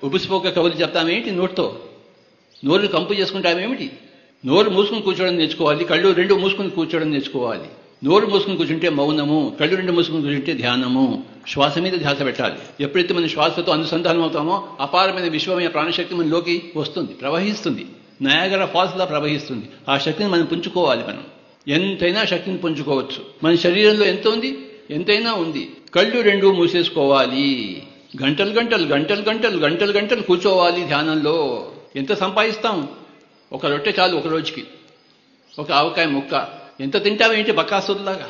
ఉబుసిపోక కబుర్లు చెప్తామేమిటి నోటితో? నోరు కంపు చేసుకుంటామేమిటి? నోరు మూసుకుని కూర్చోవడం నేర్చుకోవాలి, కళ్ళు రెండు మూసుకుని కూర్చోవడం నేర్చుకోవాలి. నోరు మూసుకుని కూర్చుంటే మౌనము, కళ్ళు రెండు మూసుకుని కూర్చుంటే ధ్యానము. శ్వాస మీద ధ్యాస పెట్టాలి. ఎప్పుడైతే మనం శ్వాసతో అనుసంధానం అవుతామో అపారమైన విశ్వమైన ప్రాణశక్తి మనలోకి వస్తుంది, ప్రవహిస్తుంది. నయాగరా ఫాల్స్లా ప్రవహిస్తుంది. ఆ శక్తిని మనం పుంజుకోవాలి. మనం ఎంతైనా శక్తిని పుంజుకోవచ్చు. మన శరీరంలో ఎంత ఉంది? ఎంతైనా ఉంది. కళ్ళు రెండు మూసేసుకోవాలి. గంటలు గంటలు గంటలు గంటలు గంటలు గంటలు కూర్చోవాలి ధ్యానంలో. ఎంత సంపాదిస్తాం? ఒక రొట్టె చాలు ఒక రోజుకి, ఒక ఆవకాయ ముక్క. ఎంత తింటామేంటి బకాసులాగా?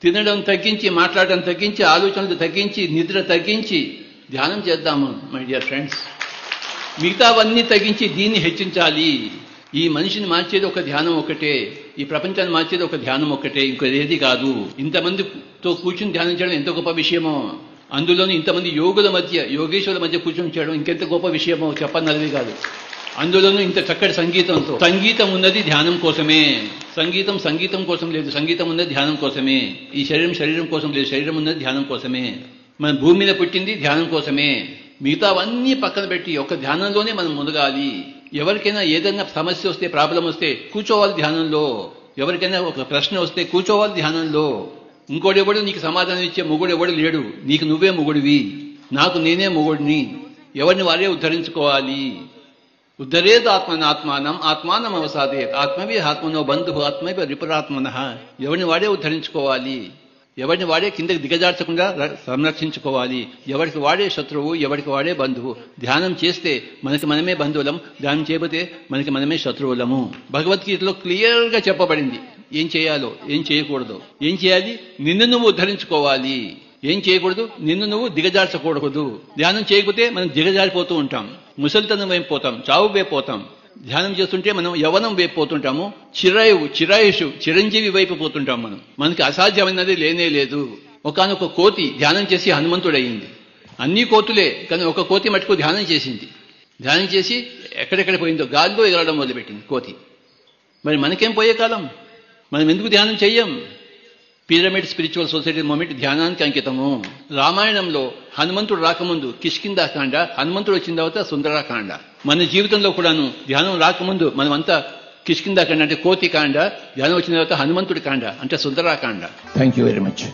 తినడం తగ్గించి, మాట్లాడడం తగ్గించి, ఆలోచనలు తగ్గించి, నిద్ర తగ్గించి ధ్యానం చేద్దాము మై డియర్ ఫ్రెండ్స్. మిగతావన్నీ తగ్గించి దీన్ని హెచ్చించాలి. ఈ మనిషిని మార్చేది ఒక ధ్యానం ఒకటే, ఈ ప్రపంచాన్ని మార్చేది ఒక ధ్యానం ఒకటే, ఇంకేది కాదు. ఇంతమందితో కూర్చుని ధ్యానం చేయడం ఎంత గొప్ప విషయమో, అందులోని ఇంతమంది యోగుల మధ్య, యోగేశ్వరుల మధ్య కూర్చొని చేయడం ఇంకెంత గొప్ప విషయమో చెప్పన్నది కాదు. అందులోనూ ఇంత చక్కటి సంగీతంతో. సంగీతం ఉన్నది ధ్యానం కోసమే. సంగీతం కోసం లేదు, సంగీతం ఉన్నది ధ్యానం కోసమే. ఈ శరీరం కోసం లేదు, శరీరం ఉన్నది ధ్యానం కోసమే. మన భూమి మీద పుట్టింది ధ్యానం కోసమే. మిగతావన్నీ పక్కన పెట్టి ఒక ధ్యానంలోనే మనం మునగాలి. ఎవరికైనా ఏదైనా సమస్య వస్తే, ప్రాబ్లం వస్తే కూర్చోవాలి ధ్యానంలో. ఎవరికైనా ఒక ప్రశ్న వస్తే కూర్చోవాలి ధ్యానంలో. ఇంకోడెవడు నీకు సమాధానం ఇచ్చే మొగుడు ఎవడు లేడు. నీకు నువ్వే మొగుడివి, నాకు నేనే మొగుడిని. ఎవరిని వారే ఉద్ధరించుకోవాలి. ఉద్ధరేద్ ఆత్మనాత్మానం ఆత్మానం అవసాదే ఆత్మవి ఆత్మనో బంధు ఆత్మవి రిపురాత్మన. ఎవరిని వాడే ఉద్ధరించుకోవాలి. ఎవరిని వాడే కిందకి దిగజార్చకుండా సంరక్షించుకోవాలి. ఎవరికి వాడే శత్రువు, ఎవరికి వాడే బంధువు. ధ్యానం చేస్తే మనకి మనమే బంధువులం, ధ్యానం చేయబోతే మనకి మనమే శత్రువులము. భగవద్గీతలో క్లియర్గా చెప్పబడింది ఏం చేయాలో, ఏం చేయకూడదు. ఏం చేయాలి? నిన్ను నువ్వు ఉద్ధరించుకోవాలి. ఏం చేయకూడదు? నిన్ను నువ్వు దిగజార్చకూడదు. ధ్యానం చేయకపోతే మనం దిగజారిపోతూ ఉంటాం, ముసలితనం వైపు పోతాం, చావు వైపు పోతాం. ధ్యానం చేస్తుంటే మనం యవనం వైపు పోతుంటాము, చిరాయుషు చిరంజీవి వైపు పోతుంటాం. మనకి అసాధ్యమైనది లేనే లేదు. ఒకానొక కోతి ధ్యానం చేసి హనుమంతుడయింది. అన్ని కోతులే, కానీ ఒక కోతి మటుకు ధ్యానం చేసింది. ధ్యానం చేసి ఎక్కడెక్కడ పోయిందో గాల్లో ఎగరడం మొదలుపెట్టింది కోతి. మరి మనకేం పోయే కాలం? మనం ఎందుకు ధ్యానం చెయ్యం? పిరమిడ్ స్పిరిచువల్ సొసైటీ మూమెంట్ ధ్యానానికి అంకితము. రామాయణంలో హనుమంతుడు రాకముందు కిష్కింధాకాండ, హనుమంతుడు వచ్చిన తర్వాత సుందరాకాండ. మన జీవితంలో కూడాను ధ్యానం రాకముందు మనమంతా కిష్కింధాకాండ అంటే కోతి కాండ, ధ్యానం వచ్చిన తర్వాత హనుమంతుడి కాండ అంటే Sundarakanda. Thank you very much.